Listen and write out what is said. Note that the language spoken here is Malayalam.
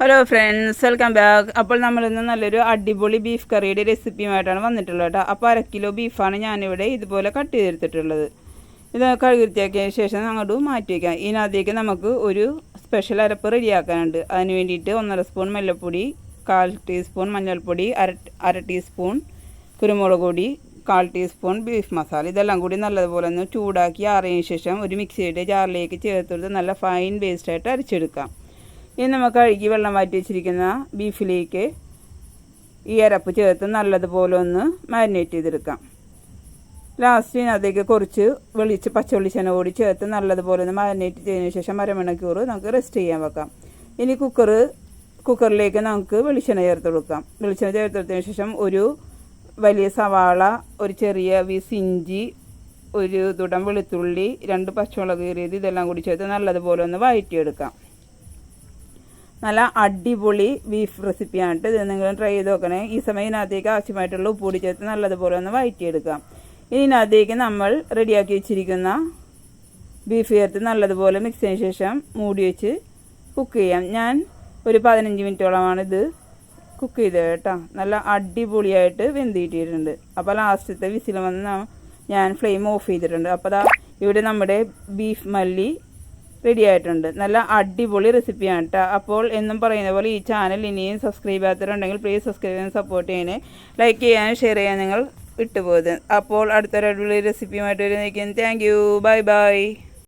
Hello friends, welcome back. അപ്പോൾ നമ്മളിന്ന് നല്ലൊരു അടിപൊളി ബീഫ് കറിയുടെ റെസിപ്പിയുമായിട്ടാണ് വന്നിട്ടുള്ളത് കേട്ടോ. അപ്പോൾ 1 കിലോ ബീഫാണ് ഞാനിവിടെ ഇതുപോലെ കട്ട് ചെയ്തെടുത്തിട്ടുള്ളത്. ഇത് കഴുകി വൃത്തിയാക്കിയ ശേഷം അങ്ങോട്ട് മാറ്റി വയ്ക്കാം. ഇതിനകത്തേക്ക് നമുക്ക് ഒരു സ്പെഷ്യൽ അരപ്പ് റെഡിയാക്കാനുണ്ട്. അതിന് വേണ്ടിയിട്ട് 1.5 സ്പൂൺ മല്ലിപ്പൊടി, 1/4 ടീസ്പൂൺ മഞ്ഞൾപ്പൊടി, അര ടീസ്പൂൺ കുരുമുളക് പൊടി, 1/4 ടീസ്പൂൺ ബീഫ് മസാല. ഇതെല്ലാം കൂടി നല്ലതുപോലെ ഒന്ന് ചൂടാക്കി ആറിയതിന് ശേഷം ഒരു മിക്സിയുടെ ജാറിലേക്ക് ചേർത്തെടുത്ത് നല്ല ഫൈൻ പേസ്റ്റായിട്ട് അരച്ചെടുക്കാം. ഇനി നമുക്ക് കഴുകി വെള്ളം മാറ്റി വെച്ചിരിക്കുന്ന ബീഫിലേക്ക് ഈ അരപ്പ് ചേർത്ത് നല്ലതുപോലെ ഒന്ന് മാരിനേറ്റ് ചെയ്തെടുക്കാം. ലാസ്റ്റ് ഇതിനകത്തേക്ക് കുറച്ച് പച്ച വെളിച്ചെണ്ണ കൂടി ചേർത്ത് നല്ലതുപോലെ ഒന്ന് മാരിനേറ്റ് ചെയ്തതിന് ശേഷം 1/2 മണിക്കൂർ നമുക്ക് റെസ്റ്റ് ചെയ്യാൻ വെക്കാം. ഇനി കുക്കറിലേക്ക് നമുക്ക് വെളിച്ചെണ്ണ ചേർത്ത് കൊടുക്കാം. വെളിച്ചെണ്ണ ചേർത്തെടുത്തതിന് ശേഷം ഒരു വലിയ സവാള, ഒരു ചെറിയ പീസ് ഇഞ്ചി, ഒരു തുടം വെളുത്തുള്ളി, 2 പച്ചമുളക് കീറിയത് ഇതെല്ലാം കൂടി ചേർത്ത് നല്ലതുപോലെ ഒന്ന് വഴറ്റിയെടുക്കാം. നല്ല അടിപൊളി ബീഫ് റെസിപ്പിയാണ്. ഇത് നിങ്ങൾ ട്രൈ ചെയ്ത് നോക്കണേ. ഈ സമയം ഇതിനകത്തേക്ക് ആവശ്യമായിട്ടുള്ള ഉപ്പ് പൊടി ചേർത്ത് നല്ലതുപോലെ ഒന്ന് വഴറ്റിയെടുക്കാം. ഇതിനകത്തേക്ക് നമ്മൾ റെഡിയാക്കി വെച്ചിരിക്കുന്ന ബീഫ് ചേർത്ത് നല്ലതുപോലെ മിക്സ് ചെയ്തതിന് ശേഷം മൂടി വെച്ച് കുക്ക് ചെയ്യാം. ഞാൻ ഒരു 15 മിനിറ്റോളമാണ് ഇത് കുക്ക് ചെയ്തത് കേട്ടോ. നല്ല അടിപൊളിയായിട്ട് വെന്തിട്ടിട്ടുണ്ട്. അപ്പോൾ ലാസ്റ്റത്തെ വിസിൽ വന്ന് ഞാൻ ഫ്ലെയിം ഓഫ് ചെയ്തിട്ടുണ്ട്. അപ്പോൾ ഇവിടെ നമ്മുടെ ബീഫ് മല്ലി റെഡി ആയിട്ടുണ്ട്. നല്ല അടിപൊളി റെസിപ്പിയാണ് കേട്ടോ. അപ്പോൾ എന്നും പറയുന്ന പോലെ ഈ ചാനൽ ഇനിയും സബ്സ്ക്രൈബ് ചെയ്യാത്തവരുണ്ടെങ്കിൽ പ്ലീസ് സബ്സ്ക്രൈബ് ചെയ്യാൻ, സപ്പോർട്ട് ചെയ്യാൻ, ലൈക്ക് ചെയ്യാൻ, ഷെയർ ചെയ്യാൻ നിങ്ങൾ വിട്ടുപോകുന്നത്. അപ്പോൾ അടുത്തൊരു അടിപൊളി റെസിപ്പിയുമായിട്ട് വരുന്നേക്കും. Thank you. Bye by.